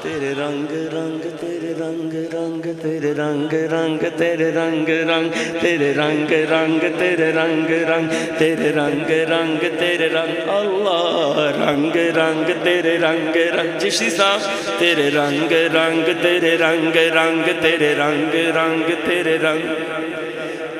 تیرے رنگ رنگ تیرے رنگ رنگ تیرے رنگ رنگ تیرے رنگ رنگ تیرے رنگ رنگ تیرے رنگ رنگ تیرے رنگ رنگ تیرے رنگ اللہ رنگ رنگ تیرے رنگ رنگ جشی صاحب تیرے رنگ رنگ تیرے رنگ رنگ تیرے رنگ رنگ تیرے رنگ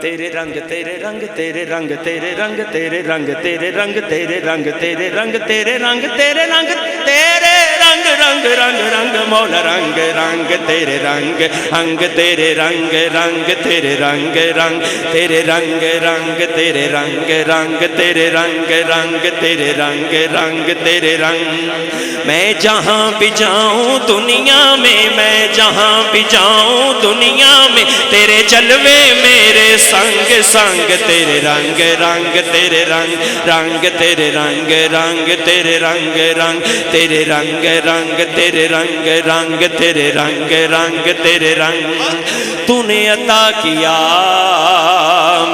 تیرے رنگ تیرے رنگ تیرے رنگ تیرے رنگ تیرے رنگ تیرے رنگ تیرے رنگ تیرے رنگ تیرے رنگ تیرے رنگ تیرے رنگ رنگ رنگ رنگ مولا رنگ رنگ تیرے رنگ انگ تیرے رنگ رنگ تیرے رنگ رنگ تیرے رنگ رنگ تیرے رنگ رنگ تیرے رنگ رنگ تیرے رنگ رنگ تیرے رنگ میں جہاں بھی جاؤں دنیا میں جہاں بھی جاؤں دنیا میں تیرے جلوے میرے سنگ سنگ تیرے رنگ رنگ تیرے رنگ رنگ تیرے رنگ رنگ تیرے رنگ رنگ تیرے رنگ رنگ تیرے رنگ رنگ تیرے رنگ رنگ تیرے رنگ تو نے عطا کیا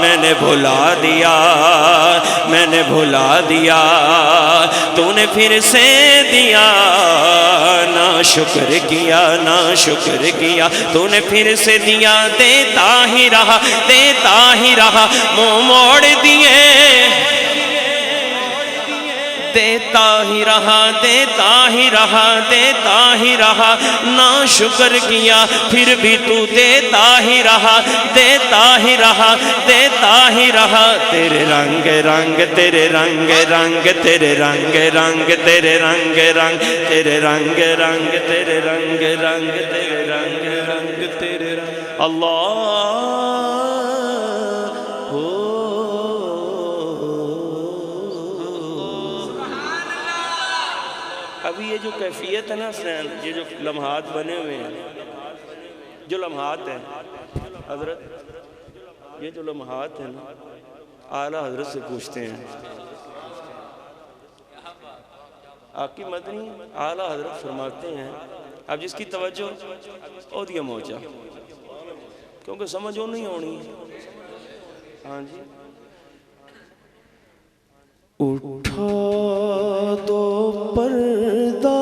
میں نے بھلا دیا میں نے بھلا دیا تو نے پھر سے دیا نا شکر کیا نا شکر کیا تو نے پھر سے دیا دیتا ہی رہا دیتا ہی رہا منہ موڑ دیے دیتا ہی رہا دیتا ہی رہا دیتا ہی رہا نا شکر کیا پھر بھی تو دیتا ہی رہا دیتا ہی رہا دیتا ہی رہا تیرے رنگ رنگ تیرے رنگ رنگ تیرے رنگ رنگ تیرے رنگ رنگ تیرے رنگ رنگ تیرے رنگ رنگ تیرے رنگ رنگ تیرے رنگ اللہ ابھی یہ جو کیفیت ہے نا حسین یہ جو لمحات بنے ہوئے ہیں جو لمحات ہیں حضرت یہ جو لمحات ہیں نا اعلیٰ حضرت سے پوچھتے ہیں آقی مدنی اعلیٰ حضرت فرماتے ہیں اب جس کی توجہ او دیا موچا کیونکہ سمجھ وہ نہیں ہونی ہاں جی اٹھا دو پردہ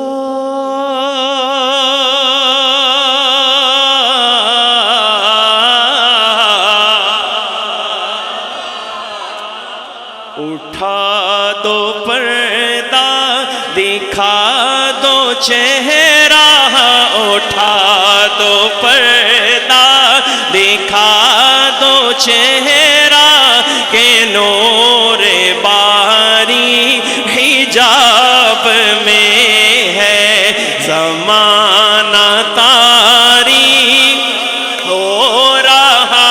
اٹھا دو پردہ دکھا دو چہرہ اٹھا دو پردہ دکھا دو چہرہ کہ نور باری حجاب میں ہے زمانہ تاریک ہو رہا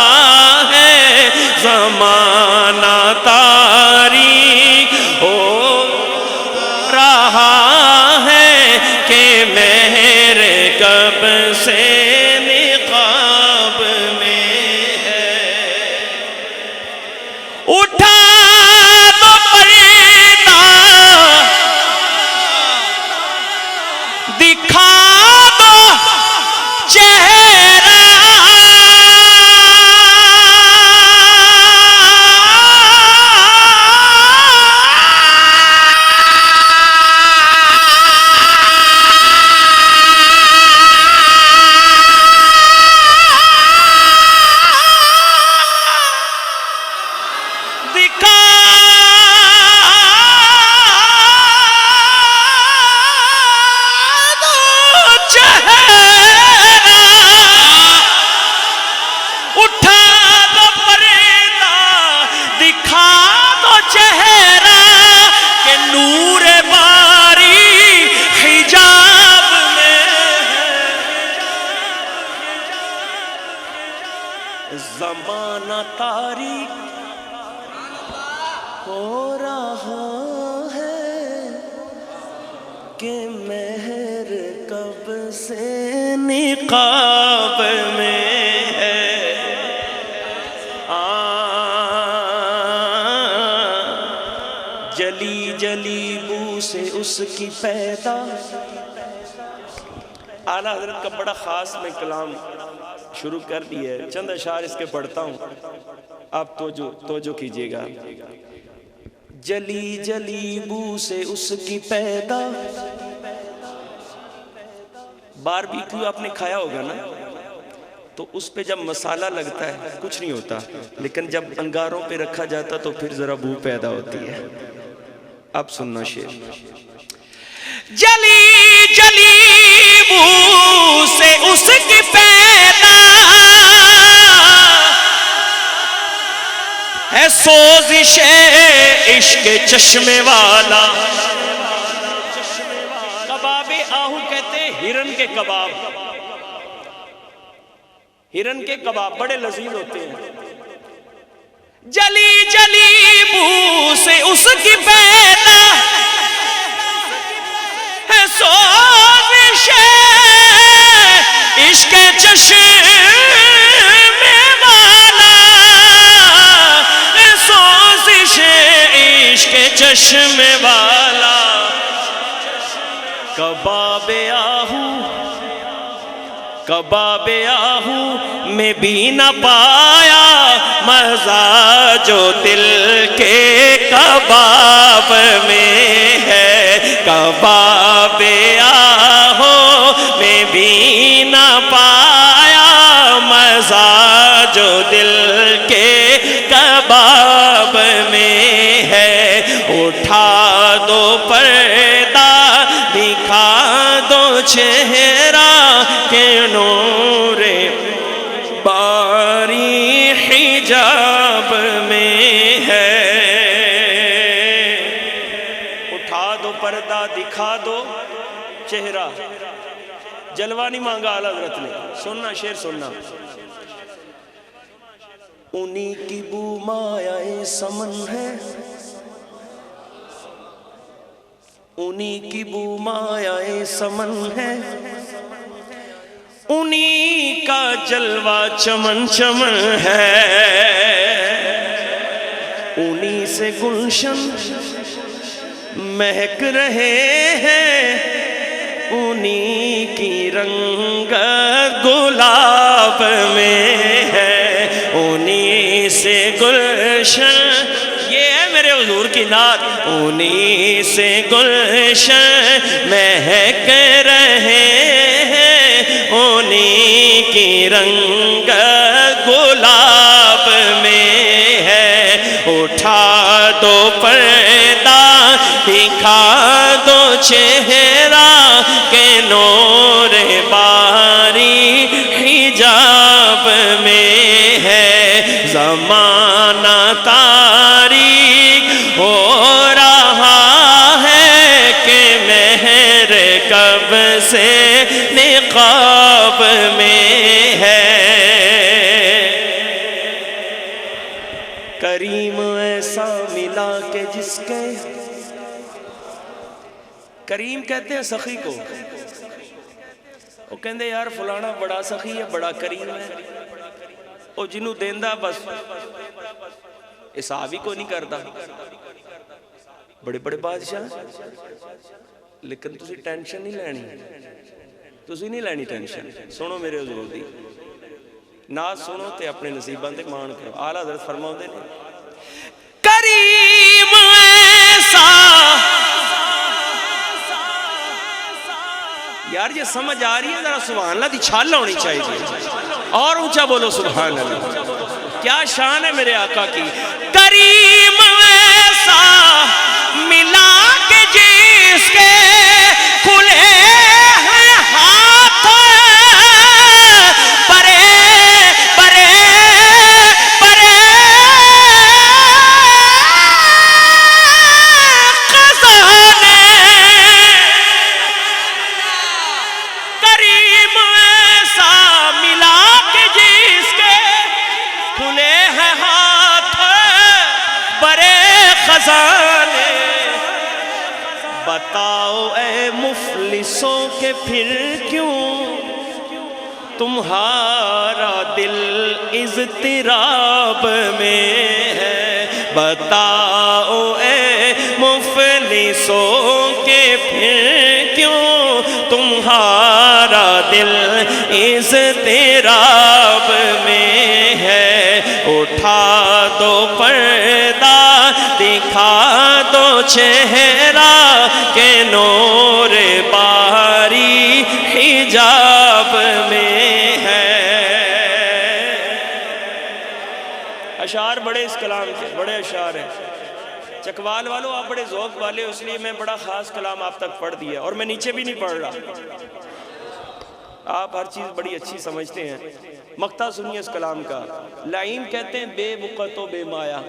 ہے زمانہ تاریک ہو رہا ہے کہ مہر کب سے نقاب میں ہے اٹھا دو پردہ دکھا دو چہرہ زمانہ تاریک ہو رہا ہے کہ مہر کب سے نقاب میں ہے جلی جلی بو سے اس کی پیدا اعلیٰ حضرت کا بڑا خاص میں کلام شروع کر دی ہے چند اشعار اس کے پڑھتا ہوں آپ توجہ کیجئے گا جلی جلی بو سے اس کی پیدا باربیکیو آپ نے کھایا ہوگا نا، تو اس پہ جب مسالہ لگتا ہے کچھ نہیں ہوتا، لیکن جب انگاروں پہ رکھا جاتا تو پھر ذرا بو پیدا ہوتی ہے۔ اب سننا شعر۔ جلی جلی بو سے اس کی پیدا ہے سوزش عشق چشمے والا۔ کباب آہو کہتے ہیں ہرن کے کباب، ہرن کے کباب بڑے لذیذ ہوتے ہیں۔ جلی جلی بو سے اس کی پیدا ہے سوزش عشق چشمے والا، سوزش عشق چشمے والا۔ کباب آہو کباب آہو میں بھی نہ پایا مزہ جو دل کے کباب میں ہے۔ کباب آہو میں بھی نہ پایا مزہ جو دل کے کباب میں ہے۔ اٹھا دو پردہ دکھا دو چہرہ کہ نور باری حجاب میں ہے۔ اٹھا دو پردہ دکھا دو چہرہ، جلوہ نہیں مانگا اعلیٰ حضرت نے۔ سننا شعر سننا۔ انہی کی بو مایہ سمن ہے، انہی کی بو مایہ سمن ہے، انہی کا جلوہ چمن چمن ہے۔ انہی سے گلشن مہک رہے ہیں، انہی کی رنگت گلاب میں ہے۔ انہی سے گلشن، یہ ہے میرے حضور کی نعت۔ انہی سے گلشن مہک رہے ہیں، انہی کی رنگت گلاب میں ہے۔ اٹھا دو پردہ دکھا دو چہرہ کہ نور باری حجاب میں ہے۔ زمانہ تاریک ہو رہا ہے کہ مہر کب سے نقاب میں ہے۔ کریم ایسا ملا کہ جس کے، کریم کہتے ہیں سخی کو، وہ کہندے یار فلانا بڑا سخی ہے، بڑا کریم ہے، وہ جنہوں دیندہ بس حساب ہی کو نہیں کرتا۔ بڑے بڑے بادشاہ، لیکن تسی ٹینشن نہیں لینی، تسی نہیں لینی ٹینشن۔ سنو میرے حضور دی نعت، سنو تے اپنے نصیباں تے مان کرو۔ اعلیٰ حضرت فرماؤندے نے کریم ایسا، یار یہ سمجھ آ رہی ہے؟ ذرا سبحان اللہ دی چھال ہونی چاہیے، اور اونچا بولو سبحان اللہ۔ کیا شان ہے میرے آقا کی۔ کریم ایسا ملا کہ جس کے کھلے ہیں ہاتھ، برے برے برے خزانے۔ کریم ایسا ملا کہ جس کے کھلے ہیں ہاتھ، برے خزانے۔ بتاؤ اے مفلسوں کہ پھر کیوں تمہارا دل اضطراب میں ہے۔ بتاؤ اے مفلسوں کہ پھر کیوں تمہارا دل اضطراب میں ہے۔ اٹھا دو پردہ دکھا دو چہرہ کہ نور باری حجاب میں ہے۔ اشعار بڑے اس کلام کے، بڑے اشعار ہیں۔ چکوال والوں آپ بڑے ذوق والے ہو، اس لیے میں بڑا خاص کلام آپ تک پڑھ دیا، اور میں نیچے بھی نہیں پڑھ رہا، آپ ہر چیز بڑی اچھی سمجھتے ہیں۔ مقطع سنیے اس کلام کا۔ لعین کہتے ہیں بے وقت و بے مایا۔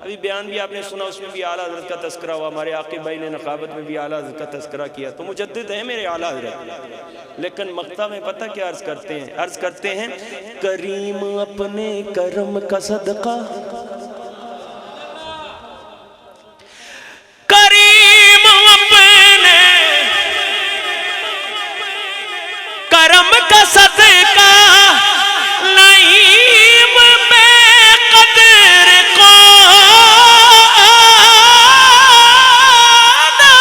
ابھی بیان بھی آپ نے سنا، اس میں بھی اعلیٰ حضرت کا تذکرہ ہوا، ہمارے عاقب بھائی نے نقابت میں بھی اعلیٰ حضرت کا تذکرہ کیا، تو مجدد ہیں میرے اعلیٰ حضرت۔ لیکن مقطع میں پتہ کیا عرض کرتے ہیں؟ عرض کرتے ہیں کریم اپنے کرم کا صدقہ، کریم اپنے کرم کا صدقہ، لعیم بے قدر کو نہ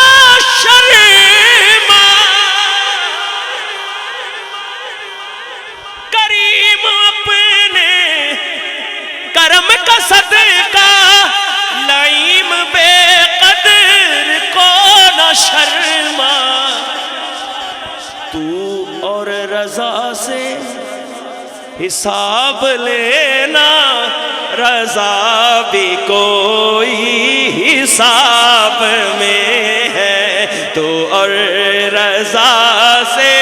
شرما، کریم اپنے کرم کا صدقہ، لعیم بے قدر کو نہ شرما، تو اور رضا سے حساب لینا، رضا بھی کوئی حساب میں ہے، تو اور رضا سے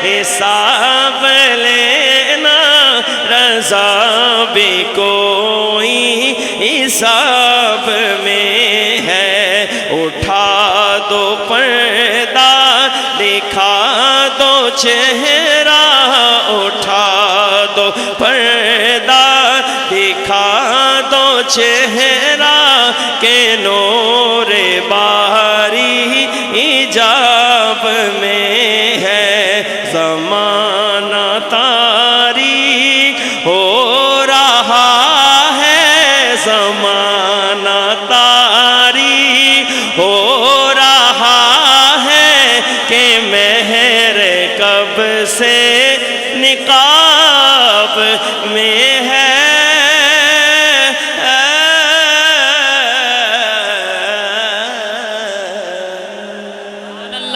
حساب لینا، رضا بھی کوئی حساب میں ہے۔ اٹھا دو پردہ، دکھا دو چہرہ، اٹھا دو پردہ، دکھا دو چہرہ، کہ نور باری حجاب میں ہے۔ زمانہ تاریک ہو رہا ہے، زمانہ تاریک ہو رہا ہے، کہ مہر کب سے نقاب میں ہے۔